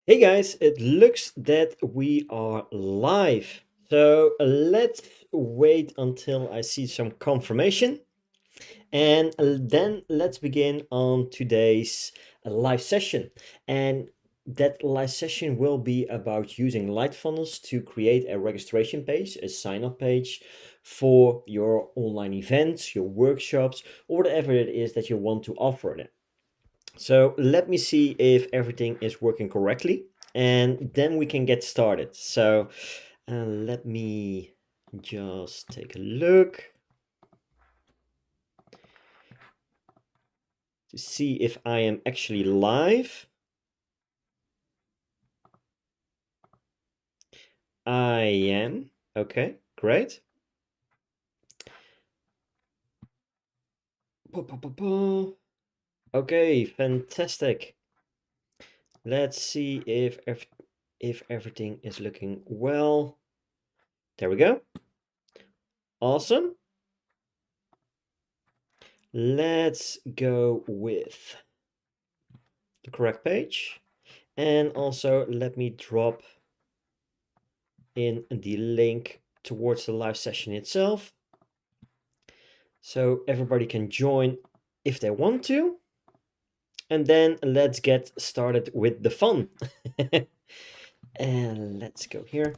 Hey guys, it looks that we are live. So let's wait until I see some confirmation and then let's begin on today's live session. And that live session will be about using LightFunnels to create a registration page, a sign up page for your online events, your workshops, or whatever it is that you want to offer them. So let me see if everything is working correctly and then we can get started. So let me just take a look to see if I am actually live. I am. Okay, great. Okay, fantastic. Let's see if everything is looking well. There we go. Awesome. Let's go with the correct page. And also let me drop in the link towards the live session itself so everybody can join if they want to. And then let's get started with the fun. And let's go here.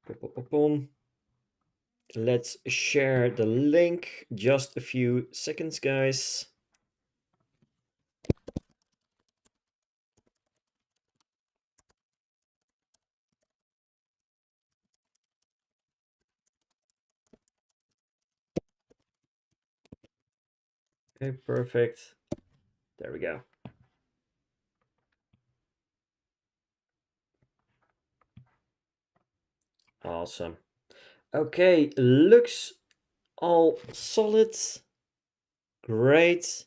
Boom, boom, boom. Let's share the link. Just a few seconds, guys. Okay, perfect. There we go. Awesome. Okay, looks all solid. Great.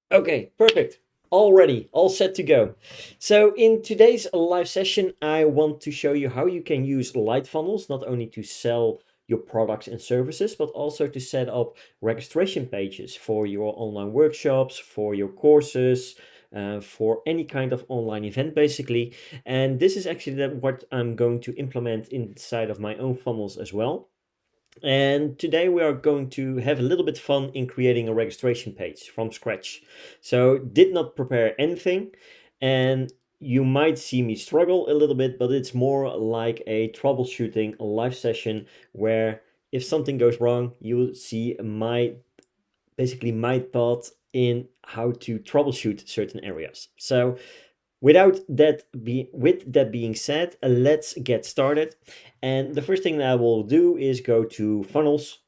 Okay, perfect. All ready, all set to go. So in today's live session, I want to show you how you can use LightFunnels, not only to sell your products and services, but also to set up registration pages for your online workshops, for your courses, for any kind of online event, basically. And this is actually what I'm going to implement inside of my own funnels as well. And today we are going to have a little bit fun in creating a registration page from scratch. So did not prepare anything, and you might see me struggle a little bit, but it's more like a troubleshooting live session where if something goes wrong, you will see basically my thoughts in how to troubleshoot certain areas. So with that being said, let's get started. And the first thing that I will do is go to funnels.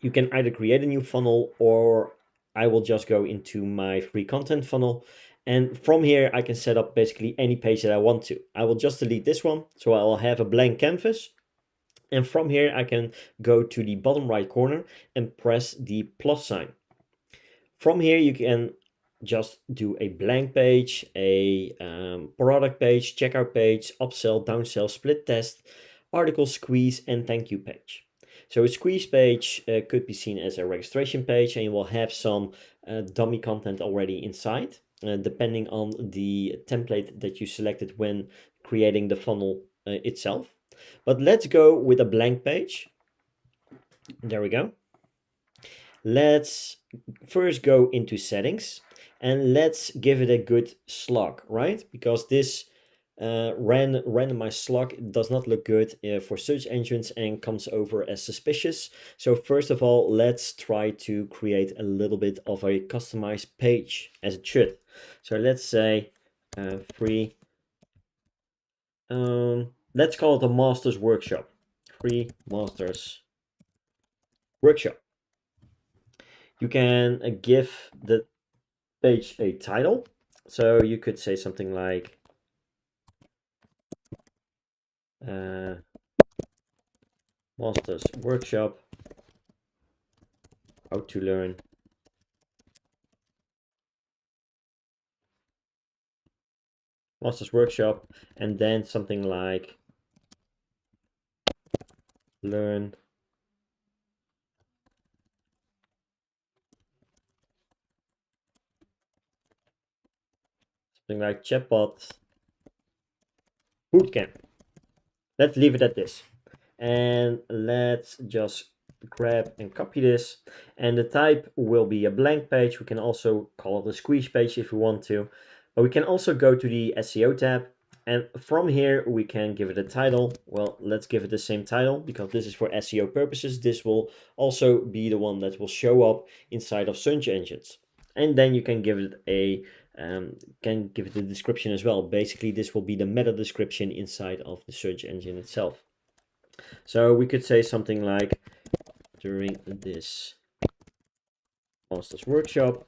You can either create a new funnel or I will just go into my free content funnel. And from here, I can set up basically any page that I want to. I will just delete this one. So I will have a blank canvas. And from here, I can go to the bottom right corner and press the plus sign. From here, you can just do a blank page, a product page, checkout page, upsell, downsell, split test, article squeeze, and thank you page. So a squeeze page could be seen as a registration page, and you will have some dummy content already inside, depending on the template that you selected when creating the funnel itself. But let's go with a blank page. There we go. Let's first go into settings and let's give it a good slug, right? Because this randomized slug does not look good for search engines and comes over as suspicious. So first of all, let's try to create a little bit of a customized page as it should. So let's say free, let's call it a master's workshop, free master's workshop. You can give the page a title. So you could say something like uh, Master's Workshop, how to learn Master's Workshop, and then something like learn something like chatbot bootcamp. Let's leave it at this. And let's just grab and copy this. And the type will be a blank page. We can also call it a squeeze page if we want to. But we can also go to the SEO tab. And from here, we can give it a title. Well, let's give it the same title because this is for SEO purposes. This will also be the one that will show up inside of search engines. And then you can give it a description as well. Basically, this will be the meta description inside of the search engine itself. So we could say something like, during this master's workshop,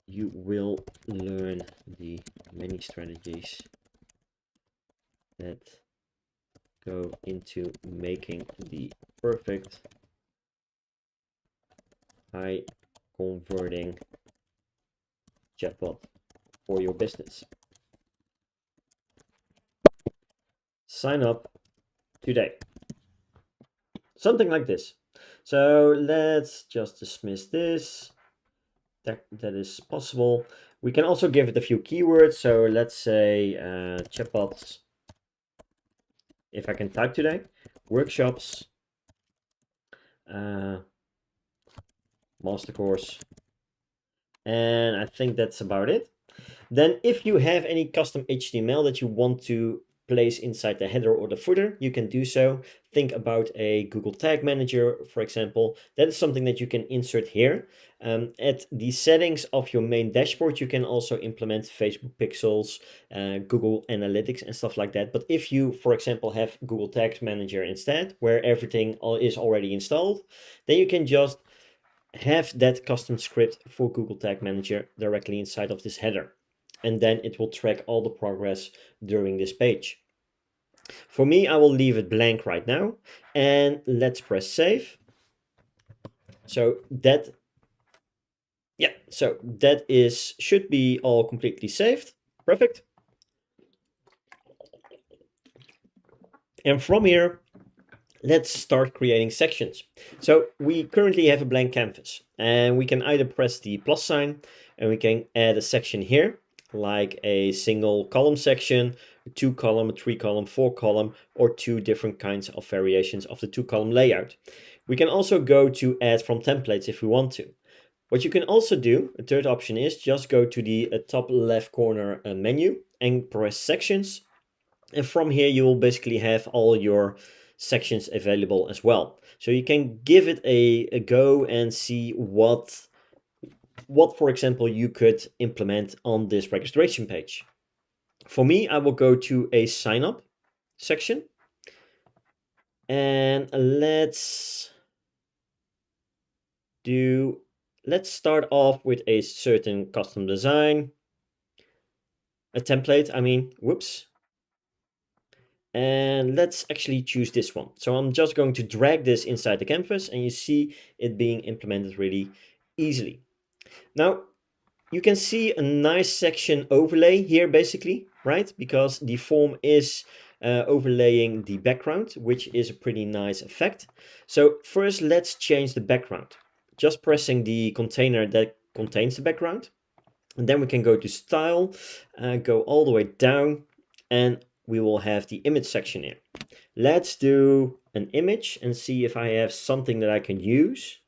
you will learn the many strategies that go into making the perfect high converting chatbot for your business. Sign up today. Something like this. So let's just dismiss this. That is possible. We can also give it a few keywords. So let's say chatbots. If I can type today, workshops, master course, and I think that's about it. Then if you have any custom HTML that you want to place inside the header or the footer, you can do so. Think about a Google Tag Manager, for example. That is something that you can insert here. At the settings of your main dashboard, you can also implement Facebook pixels, Google Analytics and stuff like that. But if you, for example, have Google Tag Manager instead, where everything is already installed, then you can just have that custom script for Google Tag Manager directly inside of this header. And then it will track all the progress during this page. For me, I will leave it blank right now, and let's press save. So that should be all completely saved. Perfect. And from here, let's start creating sections. So we currently have a blank canvas, and we can either press the plus sign and we can add a section here, like a single column section, a 2-column, a 3-column, 4-column, or 2 different kinds of variations of the 2-column layout. We can also go to add from templates if we want to. What you can also do, a third option, is just go to the top left corner menu and press sections. And from here, you will basically have all your sections available as well. So you can give it a go and see what, for example, you could implement on this registration page. For me, I will go to a sign up section. And let's start off with a certain custom design, a template, whoops. And let's actually choose this one. So I'm just going to drag this inside the canvas and you see it being implemented really easily. Now, you can see a nice section overlay here basically, right? Because the form is overlaying the background, which is a pretty nice effect. So first, let's change the background. Just pressing the container that contains the background. And then we can go to style, go all the way down, and we will have the image section here. Let's do an image and see if I have something that I can use.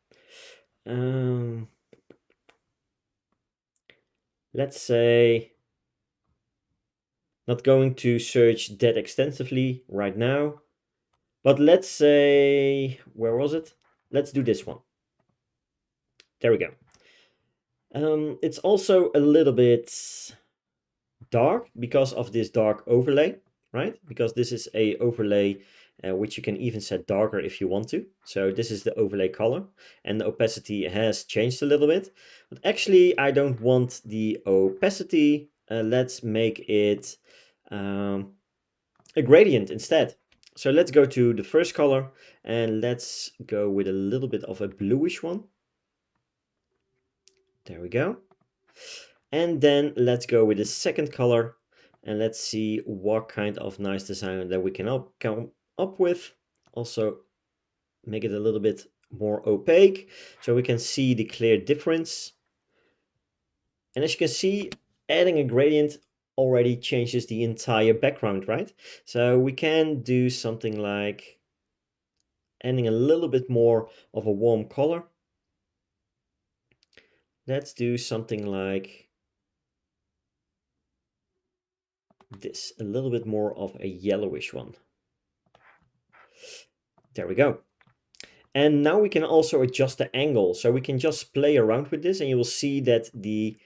Let's say, not going to search that extensively right now, but let's say, where was it? Let's do this one. There we go. It's also a little bit dark because of this dark overlay, right? Because this is a overlay which you can even set darker if you want to. So this is the overlay color, and the opacity has changed a little bit. But actually, I don't want the opacity. Let's make it a gradient instead. So let's go to the first color and let's go with a little bit of a bluish one. There we go. And then let's go with the second color and let's see what kind of nice design that we can come up with. Also make it a little bit more opaque so we can see the clear difference. And as you can see, adding a gradient already changes the entire background, right? So we can do something like adding a little bit more of a warm color. Let's do something like this, a little bit more of a yellowish one. There we go. And now we can also adjust the angle. So we can just play around with this and you will see that the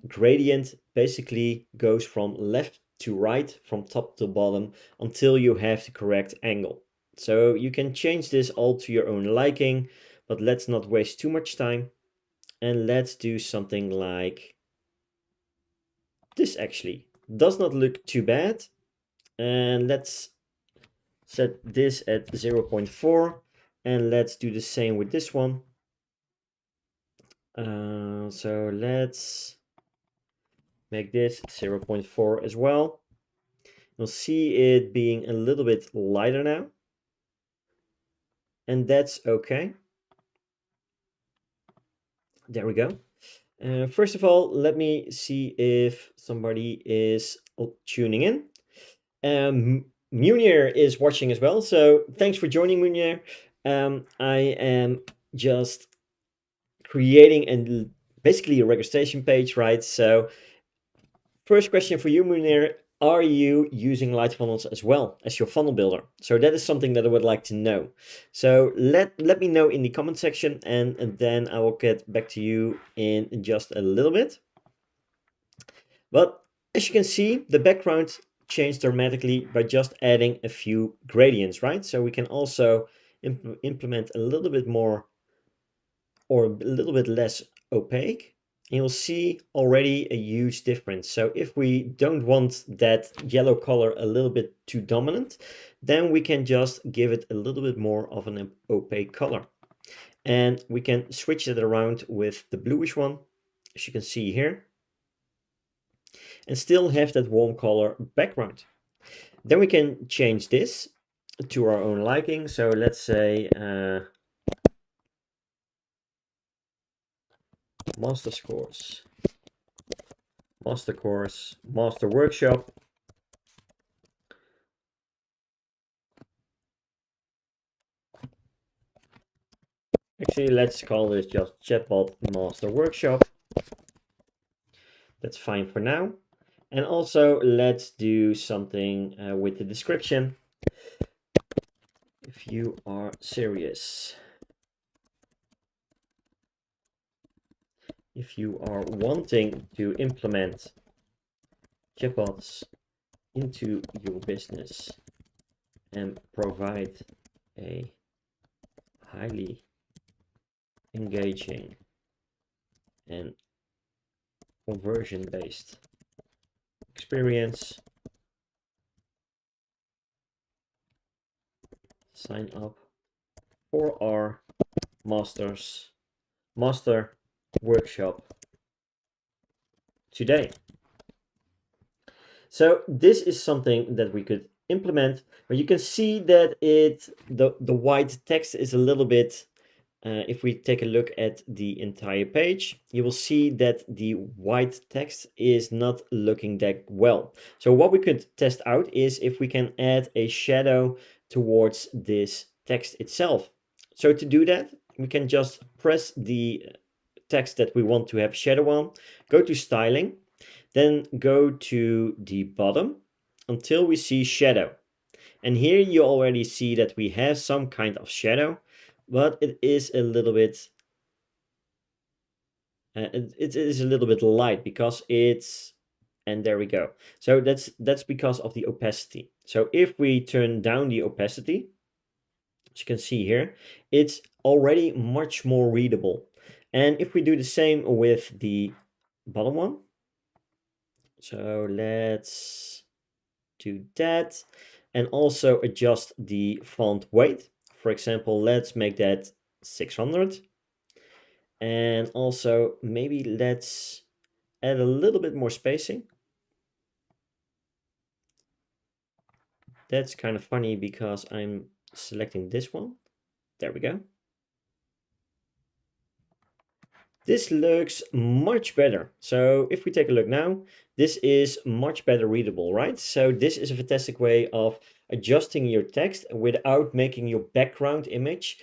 gradient basically goes from left to right, from top to bottom, until you have the correct angle. So you can change this all to your own liking, but let's not waste too much time. And let's do something like this. Actually does not look too bad. And let's set this at 0.4 and let's do the same with this one. So let's make this 0.4 as well. You'll see it being a little bit lighter now, and that's okay. There we go. First of all, let me see if somebody is tuning in. Munir is watching as well, so thanks for joining, Munir. I am just creating basically a registration page, right? So first question for you, Munir, are you using LightFunnels as well as your funnel builder? So that is something that I would like to know. So let me know in the comment section and then I will get back to you in just a little bit. But as you can see, the background changed dramatically by just adding a few gradients, right? So we can also implement a little bit more or a little bit less opaque. And you'll see already a huge difference. So if we don't want that yellow color a little bit too dominant, then we can just give it a little bit more of an opaque color. And we can switch it around with the bluish one, as you can see here, and still have that warm color background. Then we can change this to our own liking. So let's say master course, master workshop. Actually, let's call this just Chatbot Master Workshop. That's fine for now. And also let's do something with the description. If you are serious, if you are wanting to implement chatbots into your business and provide a highly engaging and conversion-based experience, sign up for our master workshop today. So this is something that we could implement, but you can see that the white text is a little bit, if we take a look at the entire page, you will see that the white text is not looking that well. So what we could test out is if we can add a shadow towards this text itself. So to do that, we can just press the text that we want to have shadow on, go to styling, then go to the bottom until we see shadow. And here you already see that we have some kind of shadow, but it is a little bit it is a little bit light because it's, and there we go. So that's because of the opacity. So if we turn down the opacity, as you can see here, it's already much more readable. And if we do the same with the bottom one, so let's do that, and also adjust the font weight. For example, let's make that 600. And also maybe let's add a little bit more spacing. That's kind of funny because I'm selecting this one. There we go. This looks much better. So if we take a look now, this is much better readable, right? So this is a fantastic way of adjusting your text without making your background image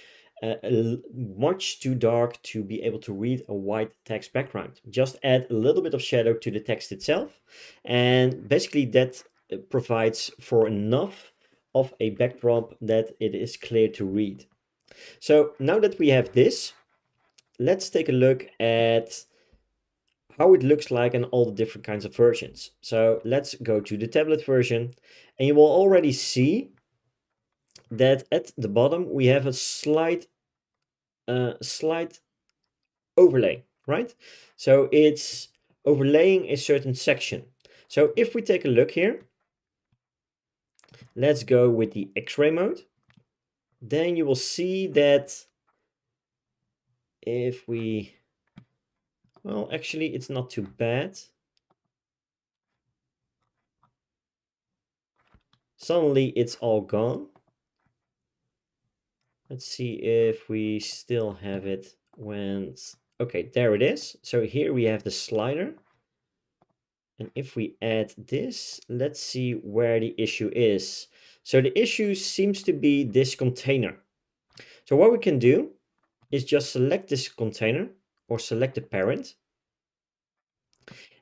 much too dark to be able to read a white text background. Just add a little bit of shadow to the text itself, and basically that provides for enough of a backdrop that it is clear to read. So now that we have this, let's take a look at how it looks like in all the different kinds of versions. So let's go to the tablet version, and you will already see that at the bottom we have a slight overlay, right? So it's overlaying a certain section. So if we take a look here, let's go with the X-ray mode. Then you will see that if we, well, actually it's not too bad. Suddenly it's all gone. Let's see if we still have it when, okay, there it is. So here we have the slider. And if we add this, let's see where the issue is. So the issue seems to be this container. So what we can do is just select this container or select the parent.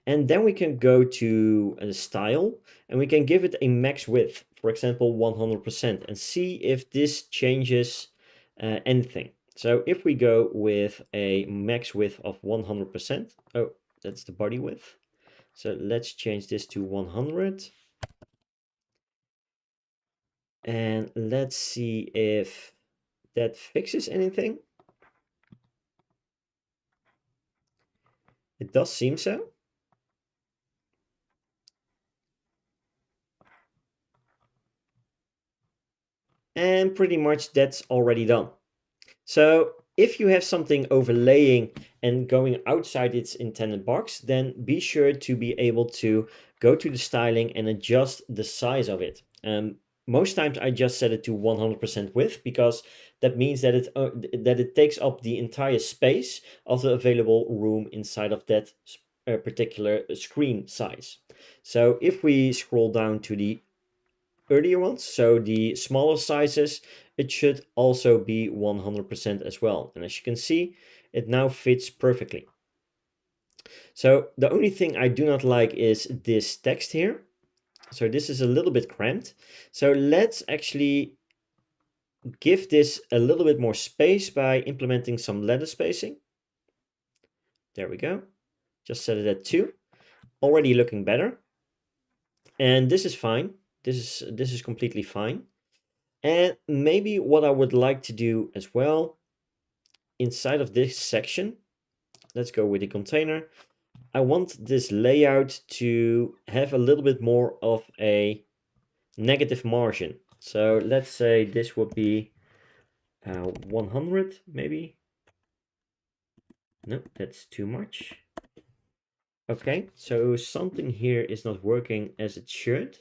And then we can go to a style and we can give it a max width, for example, 100%, and see if this changes anything. So if we go with a max width of 100%, oh, that's the body width. So let's change this to 100. And let's see if that fixes anything. It does seem so. And pretty much that's already done. So if you have something overlaying and going outside its intended box, then be sure to be able to go to the styling and adjust the size of it. Most times I just set it to 100% width because that means that it takes up the entire space of the available room inside of that particular screen size. So if we scroll down to the earlier ones, so the smaller sizes, it should also be 100% as well. And as you can see, it now fits perfectly. So the only thing I do not like is this text here. So this is a little bit cramped. So let's actually give this a little bit more space by implementing some letter spacing. There we go. Just set it at 2. Already looking better. And this is fine. This is completely fine. And maybe what I would like to do as well, inside of this section, let's go with the container. I want this layout to have a little bit more of a negative margin. So let's say this would be 100 maybe. No, that's too much. Okay, so something here is not working as it should.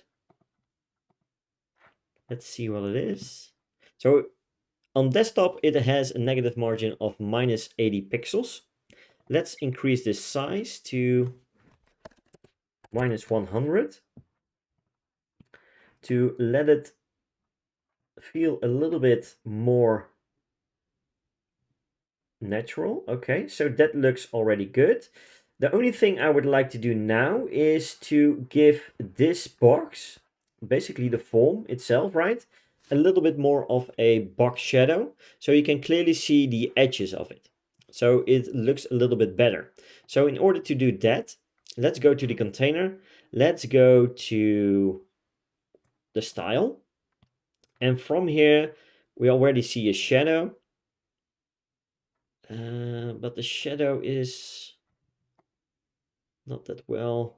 Let's see what it is. So on desktop, it has a negative margin of minus 80 pixels. Let's increase this size to minus 100 to let it feel a little bit more natural. Okay, so that looks already good. The only thing I would like to do now is to give this box, basically the form itself, right, a little bit more of a box shadow, so you can clearly see the edges of it. So it looks a little bit better. So in order to do that, let's go to the container. Let's go to the style. And from here, we already see a shadow. But the shadow is not that well.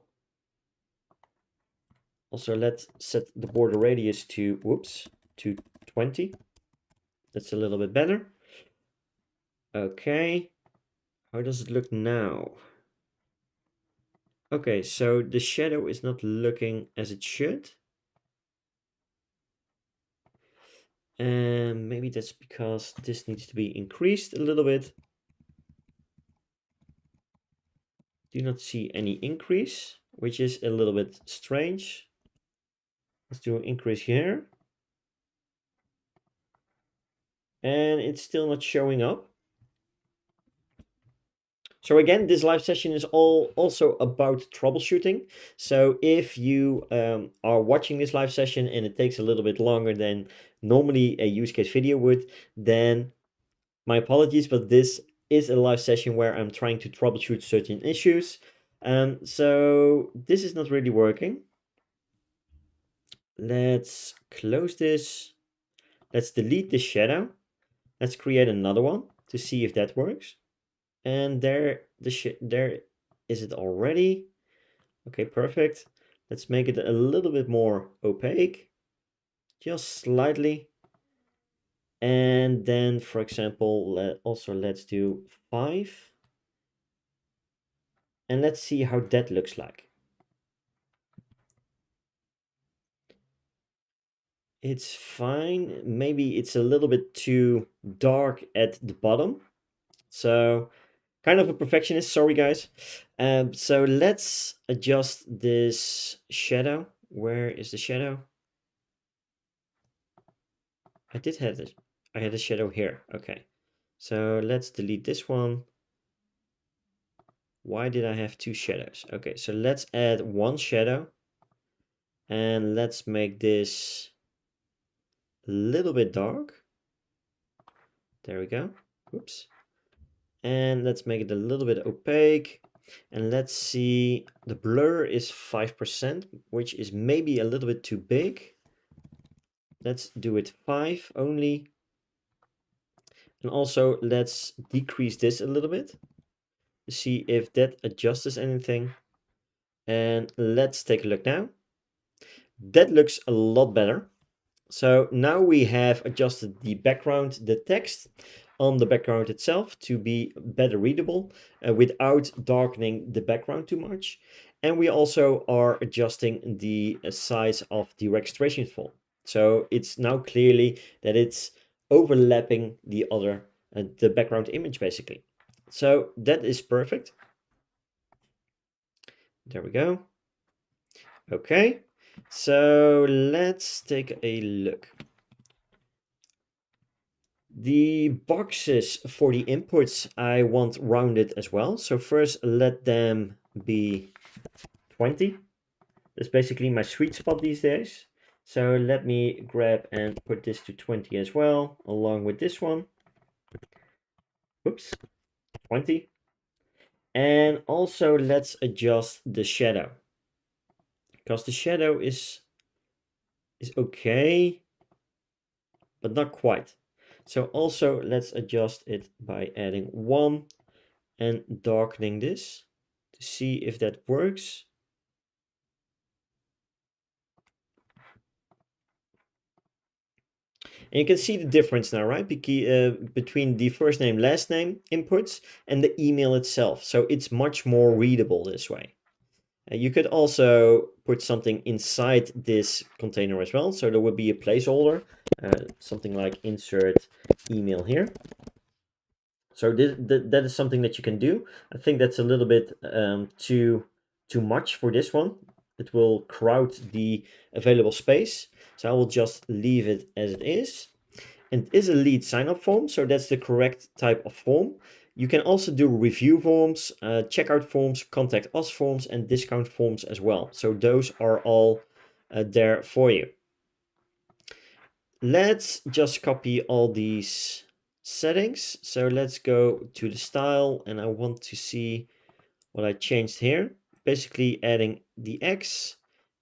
Also, let's set the border radius to, whoops, to 20. That's a little bit better. Okay. How does it look now? Okay, so the shadow is not looking as it should. And maybe that's because this needs to be increased a little bit. Do not see any increase, which is a little bit strange. Let's do an increase here. And it's still not showing up. So again, this live session is also about troubleshooting. So if you are watching this live session and it takes a little bit longer than normally a use case video would, then my apologies, but this is a live session where I'm trying to troubleshoot certain issues. So this is not really working. Let's close this. Let's delete this shadow. Let's create another one to see if that works. And there is it already. Okay, perfect. Let's make it a little bit more opaque, just slightly. And then, for example, let's do 5. And let's see how that looks like. It's fine. Maybe it's a little bit too dark at the bottom. So kind of a perfectionist, sorry guys. So let's adjust this shadow. Where is the shadow? I did have this. I had a shadow here. Okay. So let's delete this one. Why did I have 2 shadows? Okay, so let's add 1 shadow. And let's make this a little bit dark. There we go. Oops. And let's make it a little bit opaque. And let's see, the blur is 5%, which is maybe a little bit too big. Let's do it 5 only. And also let's decrease this a little bit to see if that adjusts anything. And let's take a look now. That looks a lot better. So now we have adjusted the background, the text on the background itself to be better readable without darkening the background too much. And we also are adjusting the size of the registration form. So it's now clearly that it's overlapping the other, the background image basically. So that is perfect. There we go. Okay, so let's take a look. The boxes for the inputs I want rounded as well. So first let them be 20. That's basically my sweet spot these days. So let me grab and put this to 20 as well, along with this one. Oops, 20. And also let's adjust the shadow, because the shadow is okay, but not quite. So also let's adjust it by adding 1 and darkening this to see if that works. And you can see the difference now, right? Between the first name, last name inputs and the email itself. So it's much more readable this way. You could also put something inside this container as well. So there would be a placeholder, something like insert email here. So that is something that you can do. I think that's a little bit too much for this one. It will crowd the available space. So I will just leave it as it is. And it is a lead sign-up form, so that's the correct type of form. You can also do review forms, checkout forms, contact us forms, and discount forms as well. So those are all there for you. Let's just copy all these settings. So let's go to the style, and I want to see what I changed here. Basically adding the X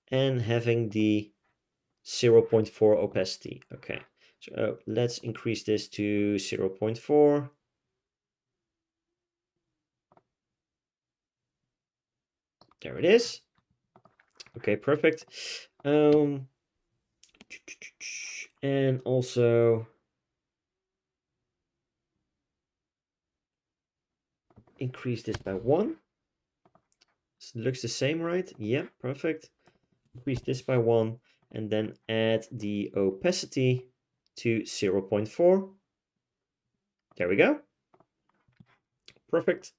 and having the 0.4 opacity. Okay, so let's increase this to 0.4. There it is. Okay, perfect. And also increase this by 1. So it looks the same, right? Yeah, perfect. Increase this by 1 and then add the opacity to 0.4. There we go. Perfect.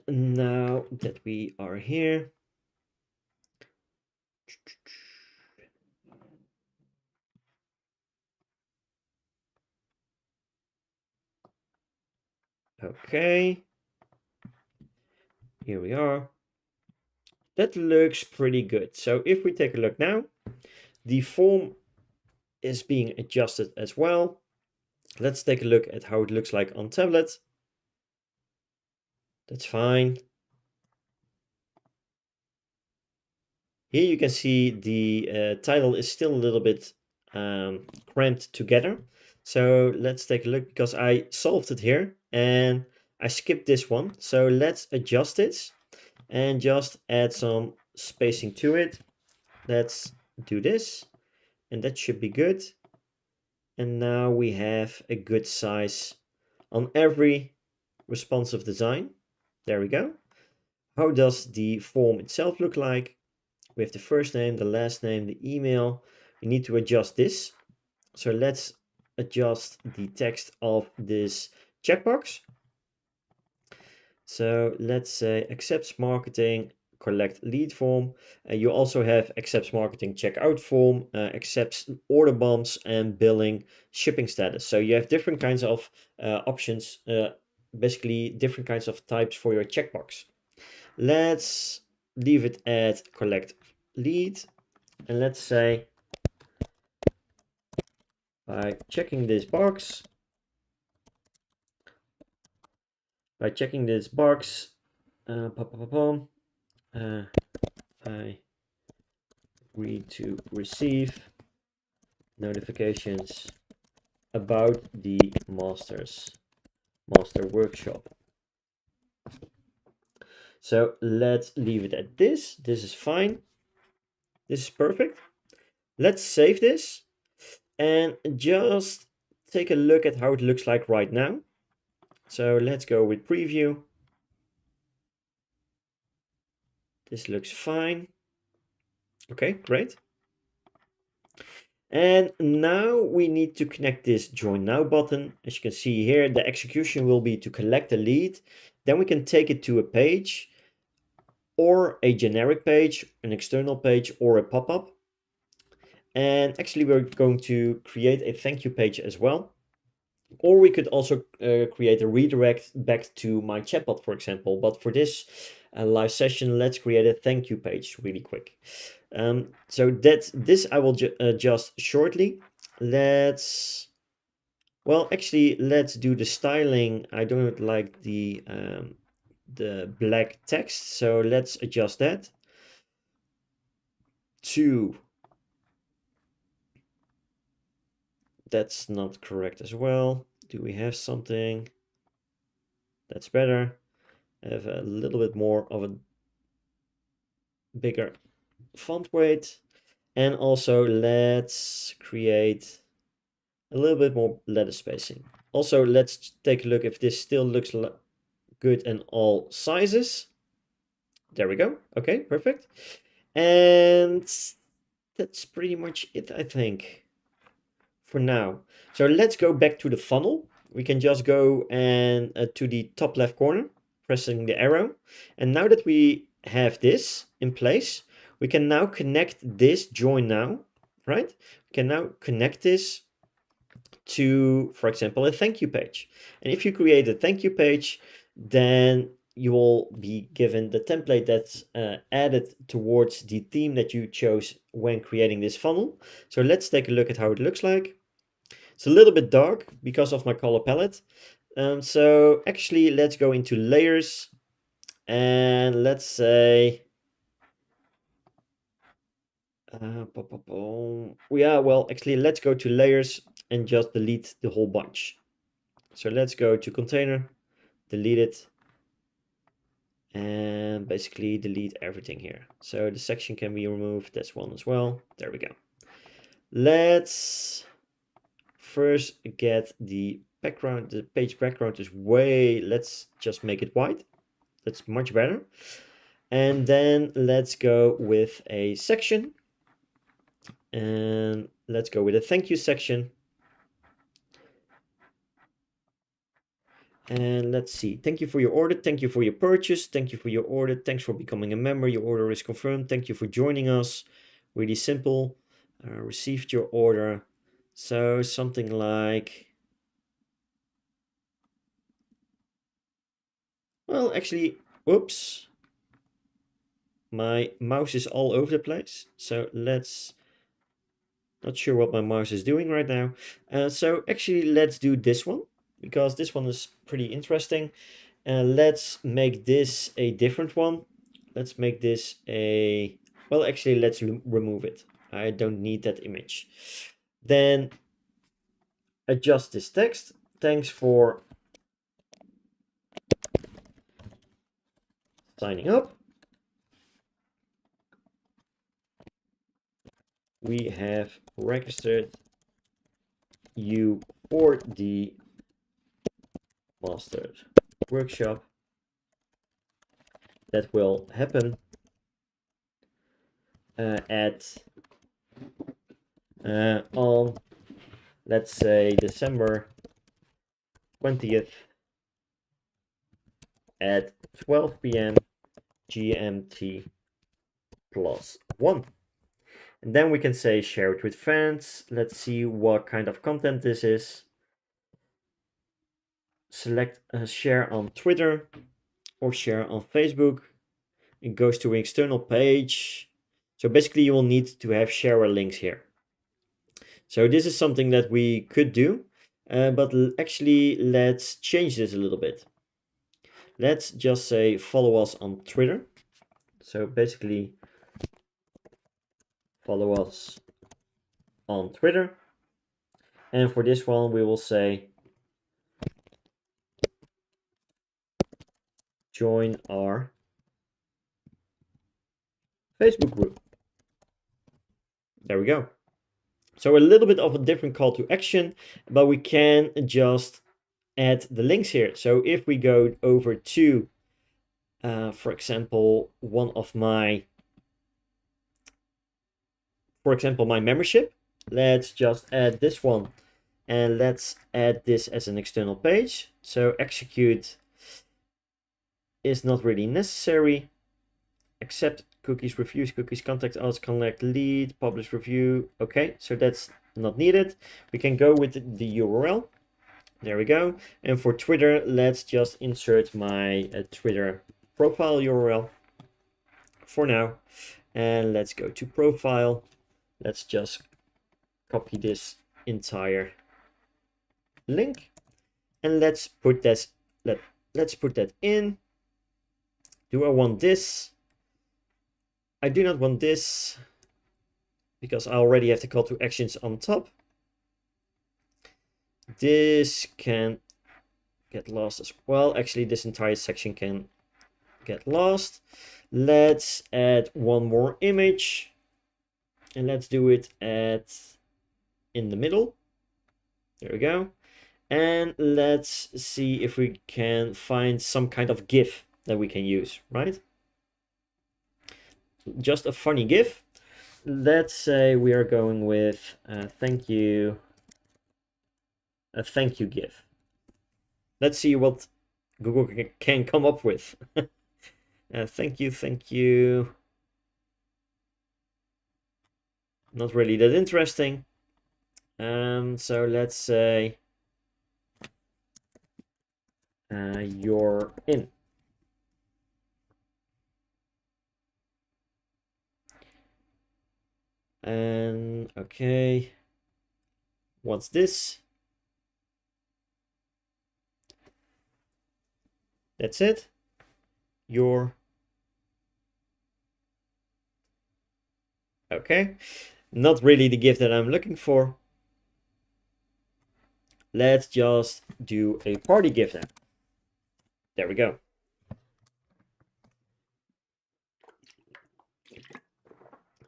And now that we are here, okay, here we are. That looks pretty good. So if we take a look now, the form is being adjusted as well. Let's take a look at how it looks like on tablet. That's fine. Here you can see the title is still a little bit cramped together. So let's take a look, because I solved it here and I skipped this one. So let's adjust this and just add some spacing to it. Let's do this, and that should be good. And now we have a good size on every responsive design. There we go. How does the form itself look like? We have the first name, the last name, the email. We need to adjust this. So let's adjust the text of this checkbox. So let's say accepts marketing, collect lead form. You also have accepts marketing checkout form, accepts order bumps, and billing shipping status. So you have different kinds of options, basically different kinds of types for your checkbox. Let's leave it at collect lead, and let's say by checking this box, I agree to receive notifications about the master workshop. So let's leave it at this. This is fine. This is perfect. Let's save this and just take a look at how it looks like right now. So let's go with preview. This looks fine. Okay, great. And now we need to connect this join now button. As you can see here, the execution will be to collect a lead. Then we can take it to a page, or a generic page, an external page, or a pop-up. And actually we're going to create a thank you page as well. Or we could also create a redirect back to my chatbot, for example. But for this live session, let's create a thank you page really quick. So this I will adjust shortly. Let's do the styling. I don't like the black text, so let's adjust that to, that's not correct as well. Do we have something that's better? Have a little bit more of a bigger font weight. And also let's create a little bit more letter spacing. Also, let's take a look if this still looks good in all sizes. There we go. Okay, perfect. And that's pretty much it, I think, for now. So let's go back to the funnel. We can just go and to the top left corner, pressing the arrow. And now that we have this in place, we can now connect this join now, right? We can now connect this to, for example, a thank you page. And if you create a thank you page, then you will be given the template that's added towards the theme that you chose when creating this funnel. So let's take a look at how it looks like. It's a little bit dark because of my color palette. So actually, let's go into layers, and let's say, yeah, well, actually, let's go to layers and just delete the whole bunch. So let's go to container, delete it, and basically delete everything here. So the section can be removed. That's one as well. There we go. Let's first get the background. The page background is let's just make it white. That's much better. And then let's go with a section, and let's go with a thank you section. And let's see. Thank you for your order. Thank you for your purchase. Thank you for your order. Thanks for becoming a member. Your order is confirmed. Thank you for joining us. Really simple. Received your order. So something like, well, actually, whoops. My mouse is all over the place. So let's, not sure what my mouse is doing right now. So actually, let's do this one because this one is pretty interesting. Let's make this a different one. Let's make this a, well, actually, let's remove it. I don't need that image. Then adjust this text. Thanks for signing up. We have registered you for the master workshop that will happen at on, let's say, December 20th at 12 p.m. GMT +1. And then we can say share it with friends. Let's see what kind of content this is. Select share on Twitter or share on Facebook. It goes to an external page. So basically you will need to have share links here. So this is something that we could do, but actually let's change this a little bit. Let's just say follow us on Twitter. So basically follow us on Twitter. And for this one, we will say join our Facebook group. There we go. So a little bit of a different call to action, but we can just add the links here. So if we go over to, for example, my membership, let's just add this one and let's add this as an external page. So execute is not really necessary. Accept cookies, refuse cookies, contact us, collect lead, publish review. Okay, so that's not needed. We can go with the URL. There we go. And for Twitter, let's just insert my Twitter profile URL for now. And let's go to profile. Let's just copy this entire link. And let's put this, let's put that in. Do I want this? I do not want this because I already have the call to actions on top. This can get lost as well. Actually, this entire section can get lost. Let's add one more image and let's do it in the middle. There we go. And let's see if we can find some kind of GIF that we can use, right? Just a funny GIF. Let's say we are going with thank you, a thank you GIF. Let's see what Google can come up with. Thank you. Not really that interesting. So let's say you're in. And okay, what's this? That's it. You're okay. Not really the GIF that I'm looking for. Let's just do a party GIF now. There we go.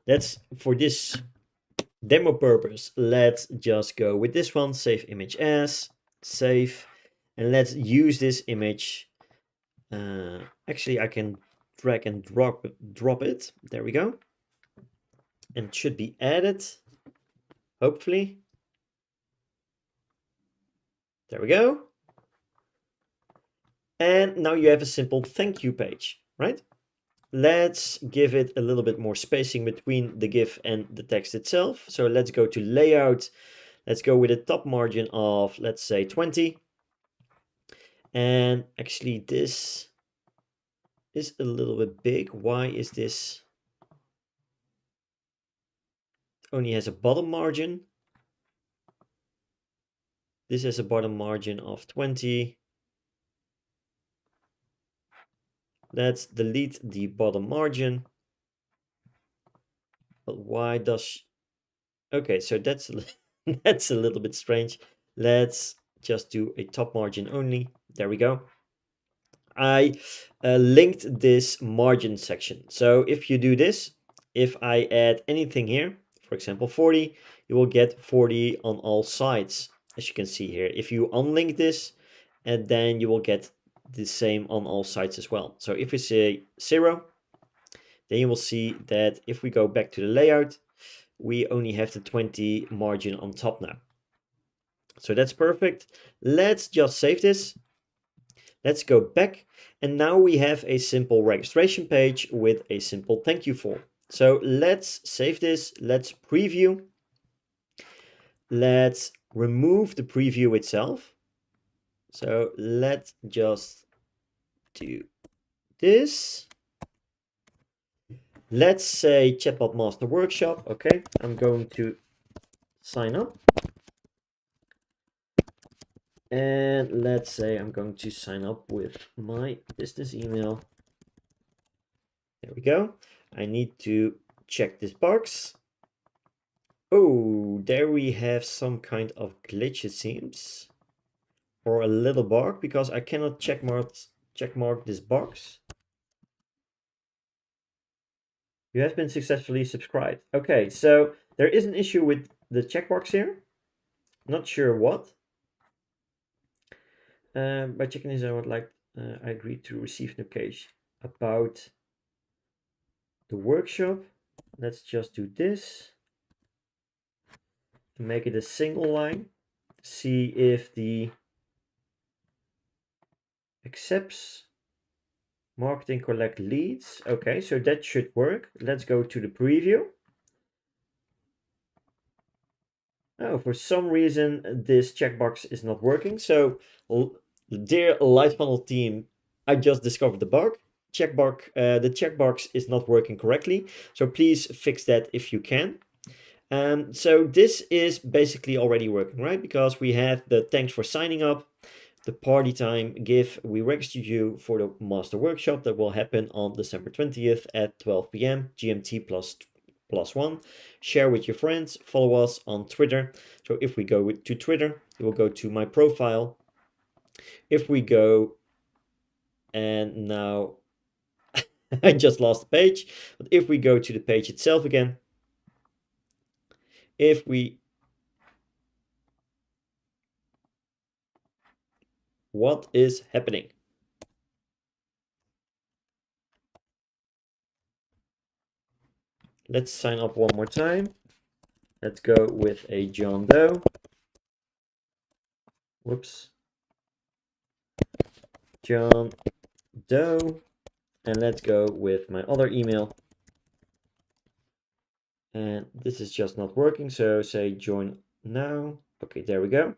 That's for this demo purpose. Let's just go with this one, save image as, save, and let's use this image. Actually, I can drag and drop it. There we go. And it should be added, hopefully. There we go. And now you have a simple thank you page, right? Let's give it a little bit more spacing between the GIF and the text itself. So let's go to layout. Let's go with a top margin of, let's say 20. And actually this is a little bit big. Why is this only has a bottom margin? This has a bottom margin of 20. Let's delete the bottom margin. But why does... Okay, so that's that's a little bit strange. Let's just do a top margin only. There we go. I linked this margin section. So if you do this, if I add anything here, for example 40, you will get 40 on all sides, as you can see here. If you unlink this, and then you will get the same on all sides as well. So if we say 0, then you will see that if we go back to the layout, we only have the 20 margin on top now. So that's perfect. Let's just save this. Let's go back, and now we have a simple registration page with a simple thank you form. So let's save this, let's preview. Let's remove the preview itself. So let's just do this. Let's say Chatbot Master Workshop. Okay, I'm going to sign up. And let's say I'm going to sign up with my business email. There we go. I need to check this box. Oh, there we have some kind of glitch, it seems. Or a little bug, because I cannot checkmark this box. You have been successfully subscribed. Okay, so there is an issue with the checkbox here. Not sure what. By checking this, I would like, I agree to receive notification about the workshop. Let's just do this. To make it a single line. See if the accepts marketing collect leads. Okay, so that should work. Let's go to the preview. Oh, for some reason this checkbox is not working. So, dear LightFunnel team, I just discovered the bug. The checkbox is not working correctly. So please fix that if you can. So this is basically already working, right? Because we have the thanks for signing up, the party time GIF. We registered you for the master workshop that will happen on December 20th at 12 p.m. GMT +1. Share with your friends, follow us on Twitter. So if we go to Twitter, you will go to my profile. If we go, and now I just lost the page, but if we go to the page itself again, if we, what is happening? Let's sign up one more time. Let's go with a John Doe. Whoops. John Doe. And let's go with my other email. And this is just not working. So say join now. Okay, there we go.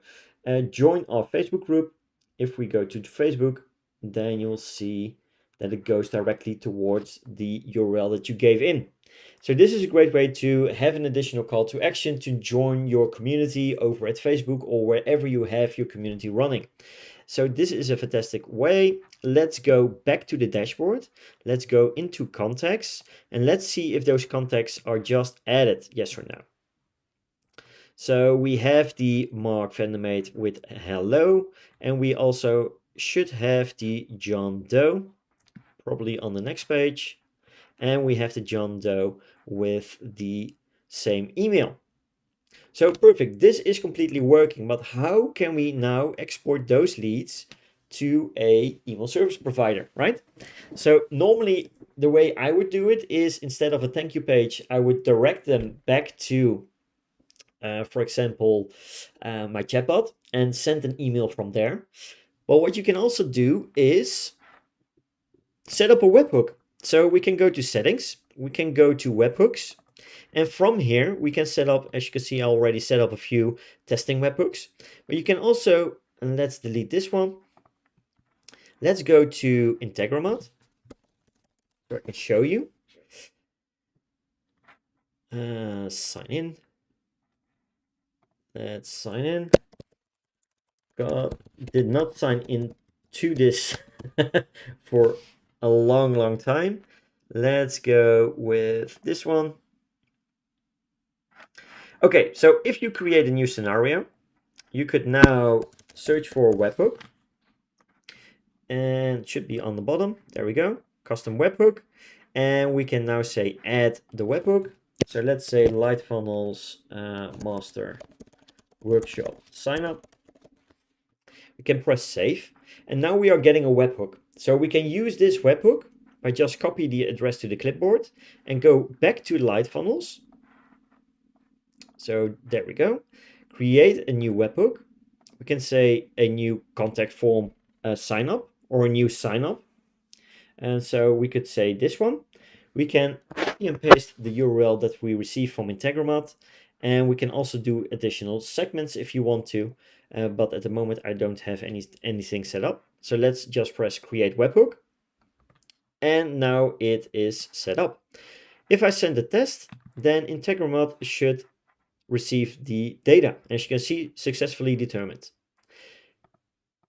Join our Facebook group. If we go to Facebook, then you'll see that it goes directly towards the URL that you gave in. So this is a great way to have an additional call to action to join your community over at Facebook or wherever you have your community running. So this is a fantastic way. Let's go back to the dashboard. Let's go into contacts and let's see if those contacts are just added, yes or no. So we have the Mark Vandermeet with hello, and we also should have the John Doe, probably on the next page. And we have the John Doe with the same email. So perfect, this is completely working, but how can we now export those leads to a email service provider, right? So normally the way I would do it is instead of a thank you page, I would direct them back to, for example, my chatbot and send an email from there. Well, what you can also do is set up a webhook. So we can go to settings, we can go to webhooks, and from here we can set up, as you can see, I already set up a few testing webhooks. But you can also, and let's delete this one. Let's go to Integromat, so I can show you. Sign in. Let's sign in. God, did not sign in to this for a long time. Let's go with this one. Okay, so if you create a new scenario, you could now search for a webhook, and it should be on the bottom. There we go, custom webhook. And we can now say add the webhook. So let's say LightFunnels master workshop sign up. We can press save, and now we are getting a webhook. So we can use this webhook by just copy the address to the clipboard and go back to LightFunnels. So there we go. Create a new webhook. We can say a new contact form sign up or a new sign up. And so we could say this one. We can copy and paste the URL that we received from Integromat, and we can also do additional segments if you want to. But at the moment I don't have anything set up. So let's just press create webhook. And now it is set up. If I send a test, then Integromat should receive the data. As you can see, successfully determined.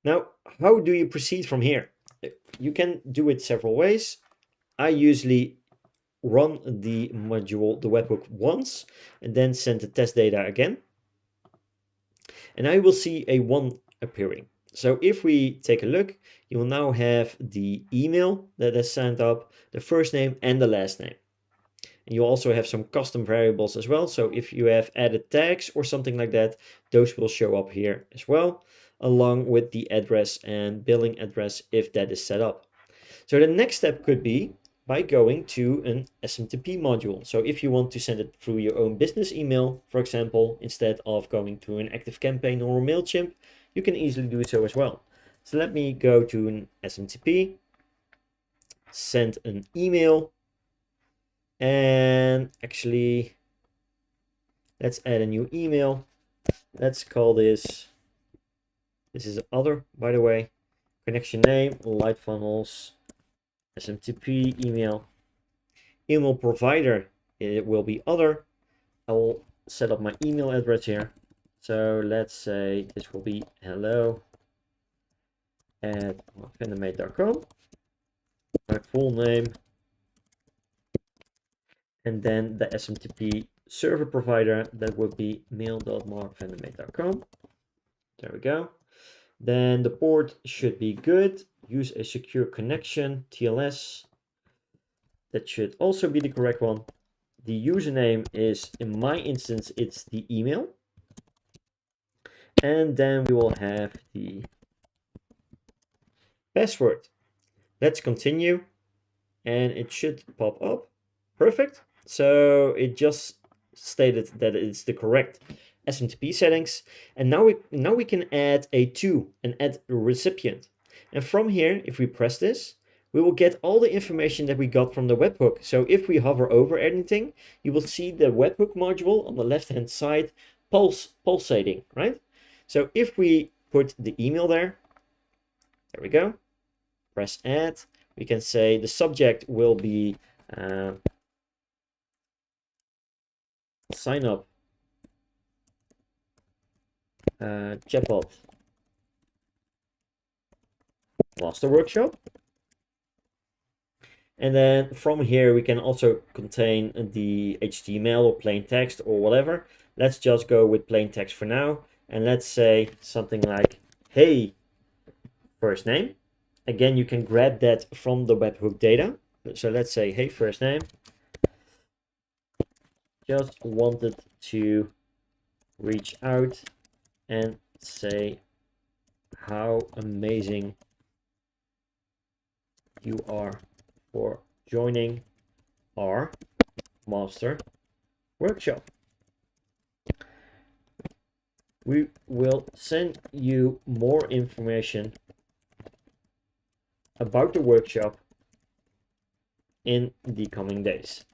Now, how do you proceed from here? You can do it several ways. I usually run the module, the webhook, once and then send the test data again. And I will see a 1 appearing. So if we take a look, you will now have the email that is sent up, the first name and the last name. And you also have some custom variables as well. So if you have added tags or something like that, those will show up here as well, along with the address and billing address if that is set up. So the next step could be by going to an SMTP module. So if you want to send it through your own business email, for example, instead of going to an ActiveCampaign or a MailChimp, you can easily do so as well. So let me go to an SMTP, send an email, and actually, let's add a new email. Let's call this is other, by the way, connection name, LightFunnels, SMTP email. Email provider, it will be other. I will set up my email address here. So let's say this will be hello@markvandermeet.com. My full name. And then the SMTP server provider, that would be mail.markvandermeet.com. There we go. Then the port should be good. Use a secure connection, TLS. That should also be the correct one. The username is, in my instance, it's the email. And then we will have the password. Let's continue. And it should pop up. Perfect. So it just stated that it's the correct SMTP settings. And now we can add a to and add a recipient. And from here, if we press this, we will get all the information that we got from the webhook. So if we hover over anything, you will see the webhook module on the left-hand side pulsating, right? So if we put the email there we go, press add, we can say the subject will be sign up chatbot master workshop. And then from here, we can also contain the HTML or plain text or whatever. Let's just go with plain text for now. And let's say something like, hey, first name. Again, you can grab that from the webhook data. So let's say, hey, first name. Just wanted to reach out and say how amazing you are for joining our master workshop. We will send you more information about the workshop in the coming days.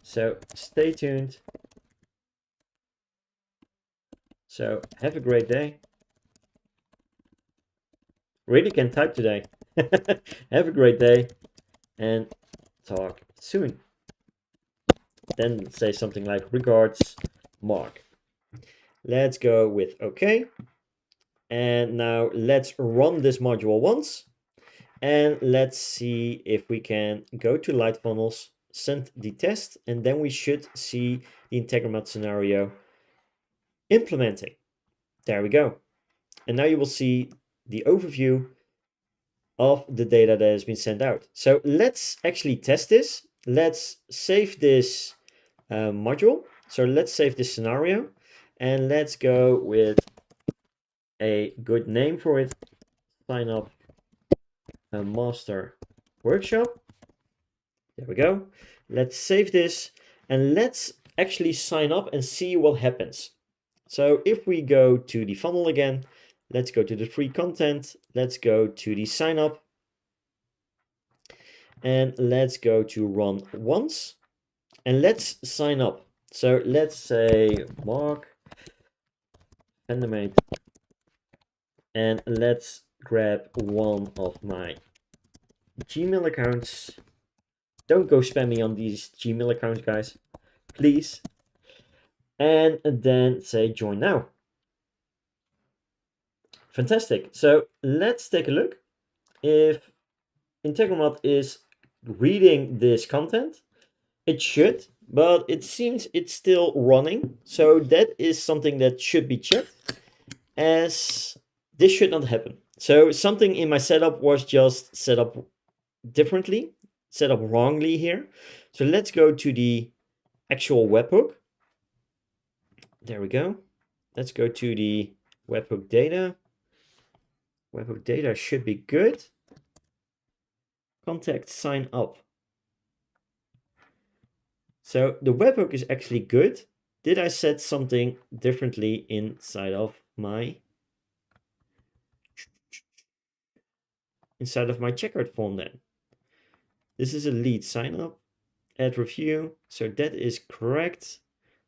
So stay tuned. So have a great day. Really can type today. Have a great day and talk soon. Then say something like regards, Mark. Let's go with OK. And now let's run this module once. And let's see if we can go to LightFunnels, send the test, and then we should see the Integromat scenario implementing. There we go. And now you will see the overview of the data that has been sent out. So let's actually test this. Let's save this module. So let's save this scenario and let's go with a good name for it. Sign up a master workshop. There we go. Let's save this and let's actually sign up and see what happens. So if we go to the funnel again, let's go to the free content. Let's go to the sign up and let's go to run once and let's sign up. So let's say Mark Finalizing, and let's grab one of my Gmail accounts. Don't go spam me on these Gmail accounts, guys, please. And then say join now. Fantastic. So let's take a look if Integromat is reading this content. It should, but it seems it's still running. So that is something that should be checked, as this should not happen. So something in my setup was just set up differently, set up wrongly here. So let's go to the actual webhook. There we go. Let's go to the webhook data. Webhook data should be good. Contact sign up. So the webhook is actually good. Did I set something differently inside of my checkout form then? This is a lead sign up, add review. So that is correct.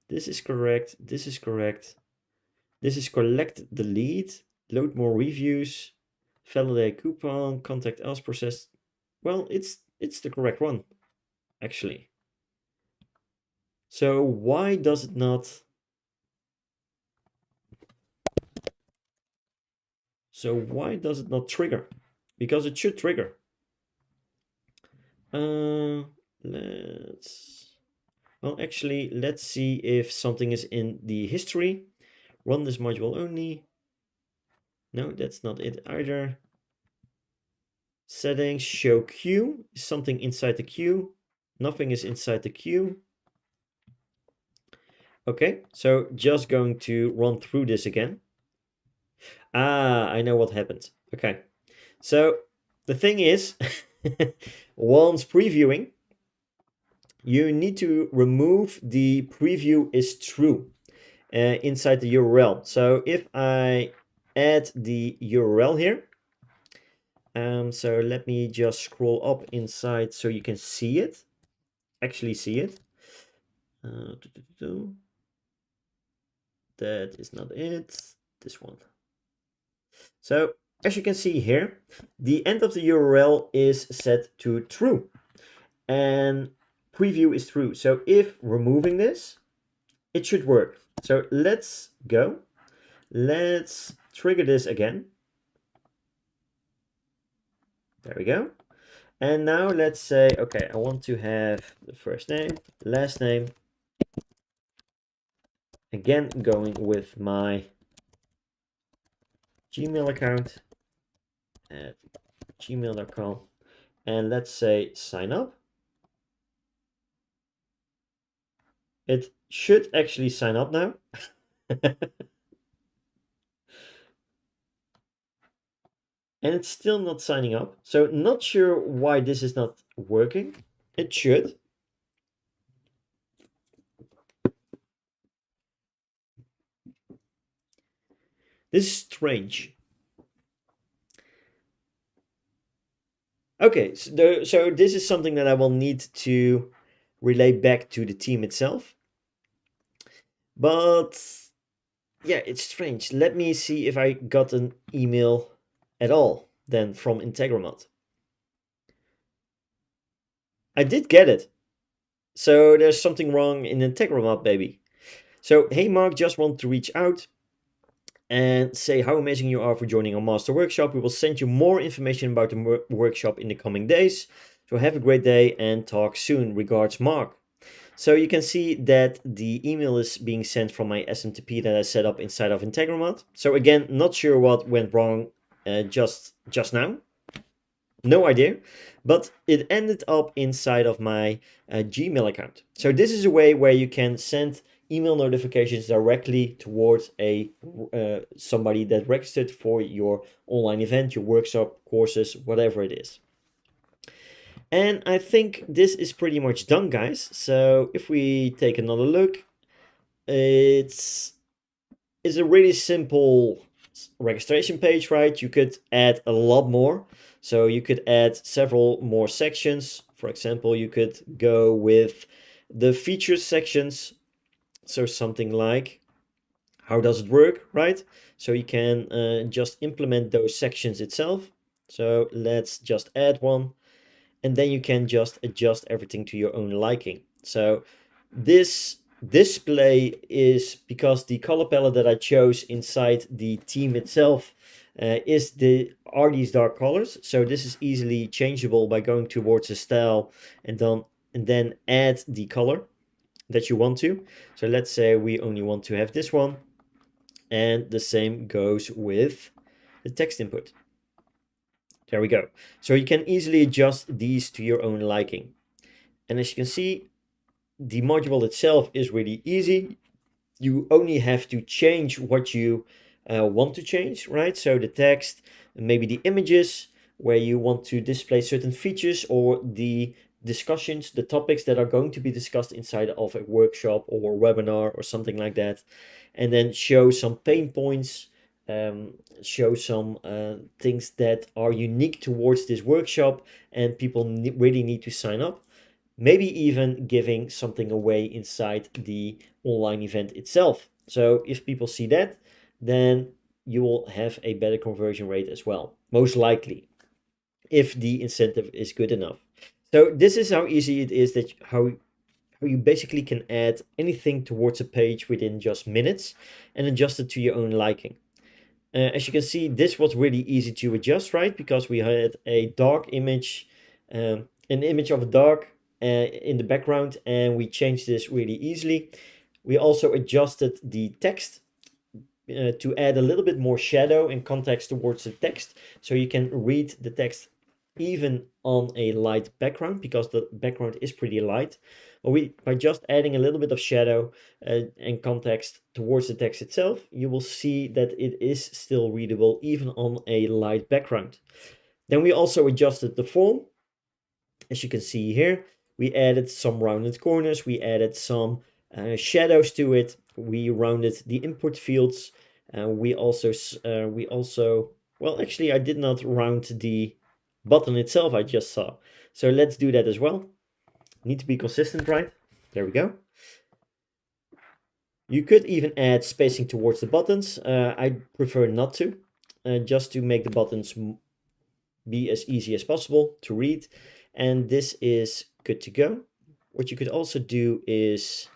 This is correct. This is correct. This is collect the lead, load more reviews, validate coupon, contact else process. Well, it's the correct one, actually. So why does it not? So why does it not trigger? Because it should trigger. Let's see if something is in the history. Run this module only. No, that's not it either. Settings, show queue. Is something inside the queue? Nothing is inside the queue. Okay, so just going to run through this again. I know what happened. Okay, so the thing is, once previewing, you need to remove the preview is true inside the URL. So if I add the URL here, so let me just scroll up inside so you can see it, actually see it. That is not it, this one. So as you can see here, the end of the URL is set to true and preview is true. So if removing this, it should work. So let's go. Let's trigger this again. There we go. And now let's say, okay, I want to have the first name, last name. Again, going with my Gmail account at gmail.com. And let's say sign up. It should actually sign up now. And it's still not signing up. So not sure why this is not working. It should. This is strange. Okay, so this is something that I will need to relay back to the team itself. But yeah, it's strange. Let me see if I got an email at all then from Integramat. I did get it. So there's something wrong in Integramat, baby. So, hey Mark, just want to reach out and say how amazing you are for joining our master workshop. We will send you more information about the workshop in the coming days. So have a great day and talk soon. Regards, Mark. So you can see that the email is being sent from my SMTP that I set up inside of Integramat. So again, not sure what went wrong just now. No idea, but it ended up inside of my Gmail account. So this is a way where you can send email notifications directly towards a somebody that registered for your online event, your workshop, courses, whatever it is. And I think this is pretty much done, guys. So if we take another look, it's a really simple registration page, right? You could add a lot more. So you could add several more sections. For example, you could go with the features sections. So something like, how does it work, right? So you can just implement those sections itself. So let's just add one. And then you can just adjust everything to your own liking. So this display is because the color palette that I chose inside the theme itself are these dark colors. So this is easily changeable by going towards the style and then add the color that you want to. So let's say we only want to have this one, and the same goes with the text input. There we go. So you can easily adjust these to your own liking. And as you can see, the module itself is really easy. You only have to change what you want to change, right? So the text, maybe the images, where you want to display certain features, or the discussions, the topics that are going to be discussed inside of a workshop or a webinar or something like that. And then show some pain points, show some things that are unique towards this workshop and people really need to sign up. Maybe even giving something away inside the online event itself. So if people see that, then you will have a better conversion rate as well, most likely, if the incentive is good enough. So this is how easy it is, that how you basically can add anything towards a page within just minutes and adjust it to your own liking. As you can see, this was really easy to adjust, right? Because we had a dark image, an image of a dark in the background, and we changed this really easily. We also adjusted the text to add a little bit more shadow and context towards the text, so you can read the text even on a light background, because the background is pretty light. But by just adding a little bit of shadow and context towards the text itself, you will see that it is still readable even on a light background. Then we also adjusted the font. As you can see here, we added some rounded corners, we added some shadows to it, we rounded the input fields, we also, well, actually I did not round the button itself, I just saw. So let's do that as well. Need to be consistent, right? There we go. You could even add spacing towards the buttons. I prefer not to, just to make the buttons be as easy as possible to read. And this is good to go. What you could also do is,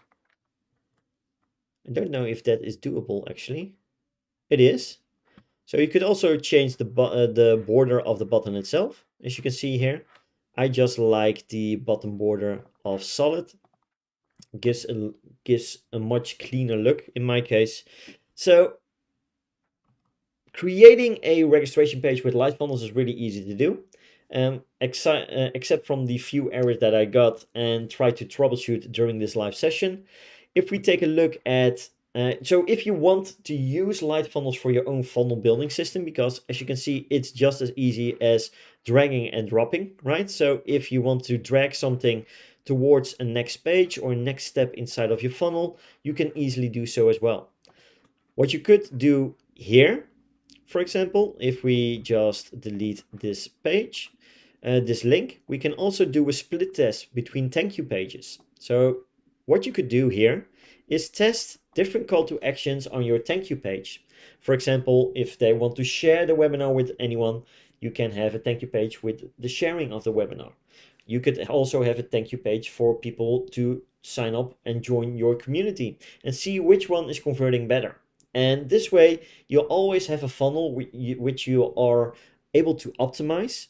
I don't know if that is doable actually. It is. So you could also change the border of the button itself. As you can see here, I just like the button border of solid. Gives a much cleaner look in my case. So creating a registration page with LightFunnels is really easy to do, except from the few errors that I got and try to troubleshoot during this live session. If we take a look at, so if you want to use LightFunnels for your own funnel building system, because as you can see, it's just as easy as dragging and dropping, right? So if you want to drag something towards a next page or next step inside of your funnel, you can easily do so as well. What you could do here, for example, if we just delete this page, this link, we can also do a split test between thank you pages. So what you could do here is test different call to actions on your thank you page. For example, if they want to share the webinar with anyone, you can have a thank you page with the sharing of the webinar. You could also have a thank you page for people to sign up and join your community and see which one is converting better. And this way, you'll always have a funnel which you are able to optimize.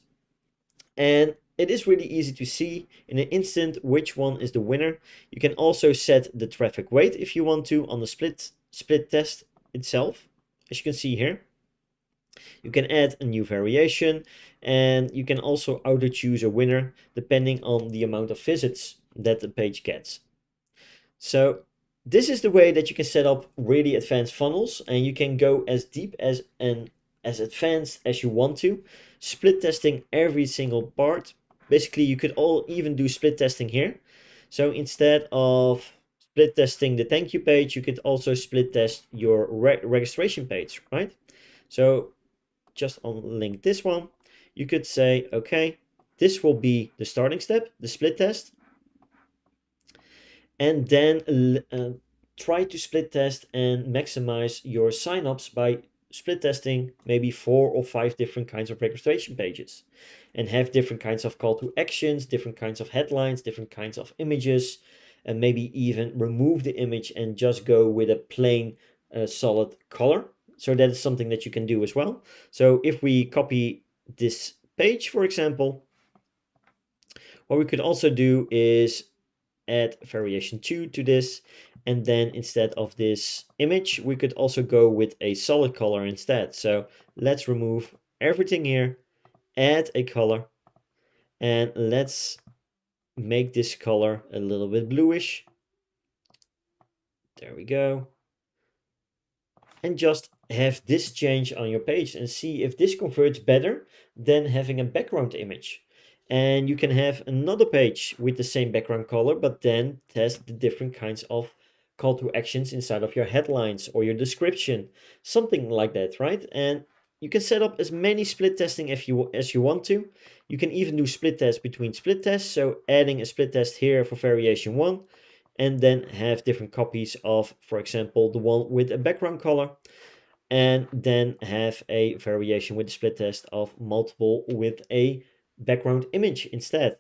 And it is really easy to see in an instant which one is the winner. You can also set the traffic weight if you want to on the split test itself, as you can see here. You can add a new variation, and you can also auto choose a winner depending on the amount of visits that the page gets. So this is the way that you can set up really advanced funnels, and you can go as deep and as advanced as you want to, split testing every single part. Basically, you could even do split testing here. So instead of split testing the thank you page, you could also split test your registration page, right? So just unlink this one, you could say, okay, this will be the starting step, the split test, and then try to split test and maximize your signups by split testing maybe 4 or 5 different kinds of registration pages, and have different kinds of call to actions, different kinds of headlines, different kinds of images, and maybe even remove the image and just go with a plain solid color. So that is something that you can do as well. So if we copy this page, for example, what we could also do is add variation 2 to this, and then instead of this image, we could also go with a solid color instead. So let's remove everything here, add a color, and let's make this color a little bit bluish. There we go. And just have this change on your page and see if this converts better than having a background image. And you can have another page with the same background color, but then test the different kinds of call to actions inside of your headlines or your description, something like that, right? And you can set up as many split testing as you want to. You can even do split tests between split tests, so adding a split test here for variation 1, and then have different copies of, for example, the one with a background color, and then have a variation with a split test of multiple with a background image instead.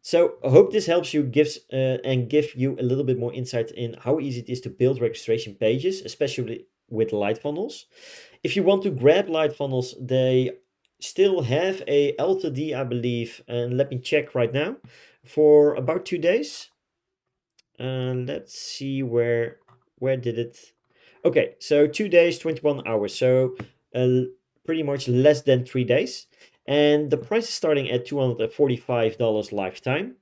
So I hope this helps you give you a little bit more insight in how easy it is to build registration pages, especially with LightFunnels. If you want to grab LightFunnels, they still have a LTD, I believe, and let me check right now, for about 2 days. Let's see where did it. Okay, so 2 days, 21 hours, so pretty much less than 3 days, and the price is starting at $245 lifetime.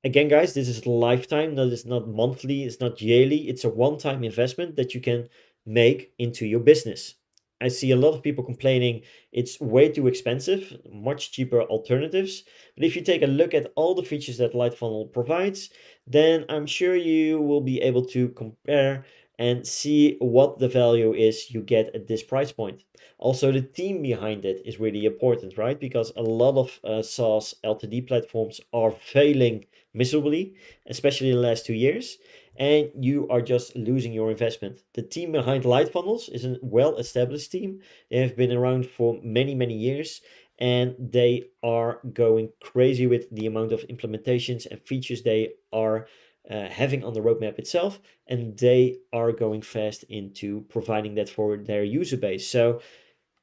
Again, guys, this is lifetime. That is not monthly, it's not yearly. It's a one-time investment that you can make into your business. I see a lot of people complaining it's way too expensive, much cheaper alternatives. But if you take a look at all the features that LightFunnel provides, then I'm sure you will be able to compare and see what the value is you get at this price point. Also, the team behind it is really important, right? Because a lot of SaaS LTD platforms are failing miserably, especially in the last 2 years, and you are just losing your investment. The team behind LightFunnels is a well-established team. They have been around for many, many years, and they are going crazy with the amount of implementations and features they are having on the roadmap itself, and they are going fast into providing that for their user base. So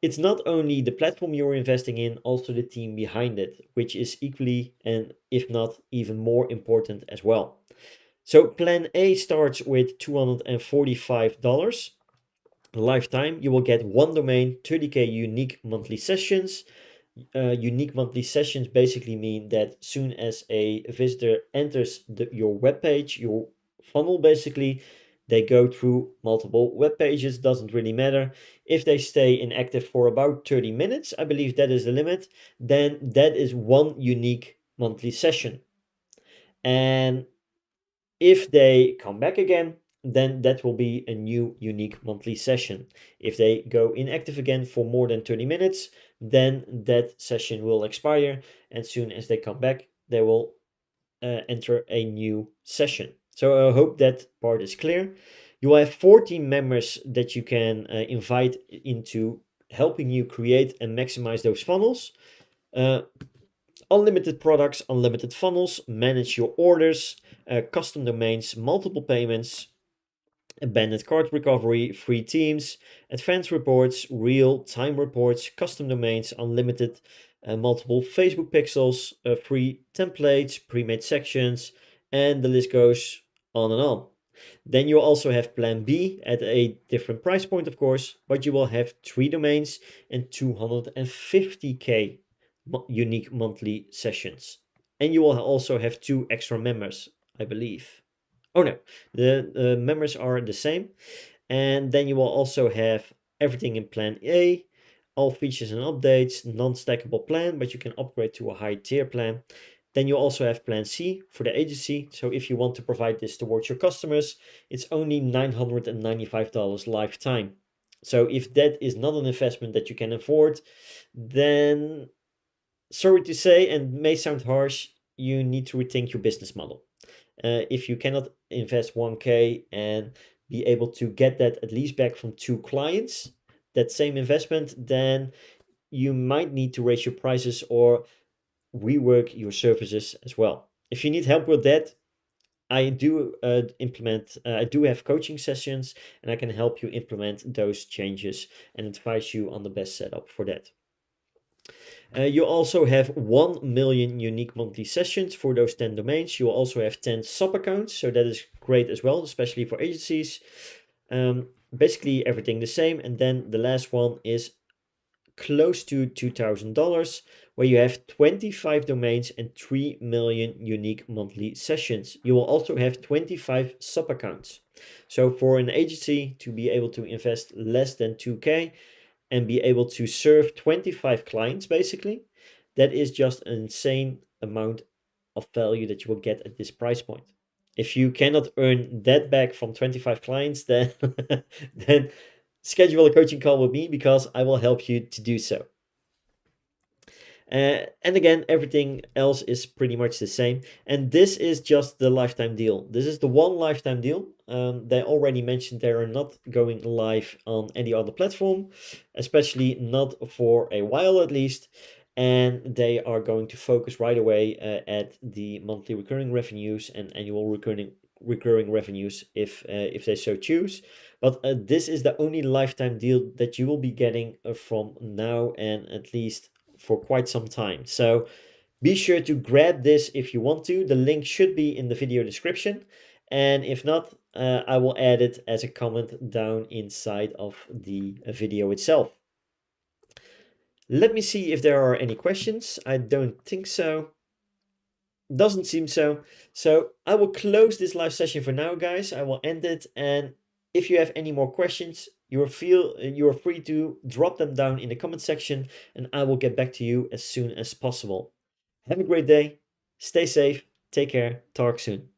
it's not only the platform you're investing in, also the team behind it, which is equally and if not even more important as well. So plan A starts with $245 lifetime. You will get one domain, 30K unique monthly sessions. Unique monthly sessions basically mean that soon as a visitor enters your web page, your funnel basically, they go through multiple web pages, doesn't really matter. If they stay inactive for about 30 minutes, I believe that is the limit, then that is one unique monthly session. And if they come back again, then that will be a new unique monthly session. If they go inactive again for more than 30 minutes, then that session will expire. And soon as they come back, they will enter a new session. So I hope that part is clear. You will have 14 members that you can invite into helping you create and maximize those funnels. Uh, Unlimited products, unlimited funnels, manage your orders, custom domains, multiple payments, abandoned cart recovery, free teams, advanced reports, real time reports, custom domains, unlimited multiple Facebook pixels, free templates, pre-made sections, and the list goes on and on. Then you also have plan B at a different price point, of course, but you will have 3 domains and 250k unique monthly sessions. And you will also have 2 extra members, I believe. Oh no, the members are the same. And then you will also have everything in plan A, all features and updates, non-stackable plan, but you can upgrade to a high tier plan. Then you also have plan C for the agency. So if you want to provide this towards your customers, it's only $995 lifetime. So if that is not an investment that you can afford, then sorry to say, and may sound harsh, you need to rethink your business model. If you cannot invest 1K and be able to get that at least back from 2 clients, that same investment, then you might need to raise your prices or rework your services as well. If you need help with that, I do I do have coaching sessions and I can help you implement those changes and advise you on the best setup for that. You also have 1 million unique monthly sessions for those 10 domains. You will also have 10 sub accounts, so that is great as well, especially for agencies. Basically everything the same. And then the last one is close to $2,000, where you have 25 domains and 3 million unique monthly sessions. You will also have 25 sub accounts. So for an agency to be able to invest less than 2K and be able to serve 25 clients, basically, that is just an insane amount of value that you will get at this price point. If you cannot earn that back from 25 clients, then then schedule a coaching call with me because I will help you to do so. And again, everything else is pretty much the same. And this is just the lifetime deal. This is the one lifetime deal. They already mentioned they are not going live on any other platform, especially not for a while at least. And they are going to focus right away at the monthly recurring revenues and annual recurring revenues if they so choose. But this is the only lifetime deal that you will be getting from now and at least for quite some time. So be sure to grab this if you want to. The link should be in the video description. And if not, I will add it as a comment down inside of the video itself. Let me see if there are any questions. I don't think so. Doesn't seem so. So I will close this live session for now, guys. I will end it. And if you have any more questions, you are free to drop them down in the comment section and I will get back to you as soon as possible. Have a great day. Stay safe. Take care. Talk soon.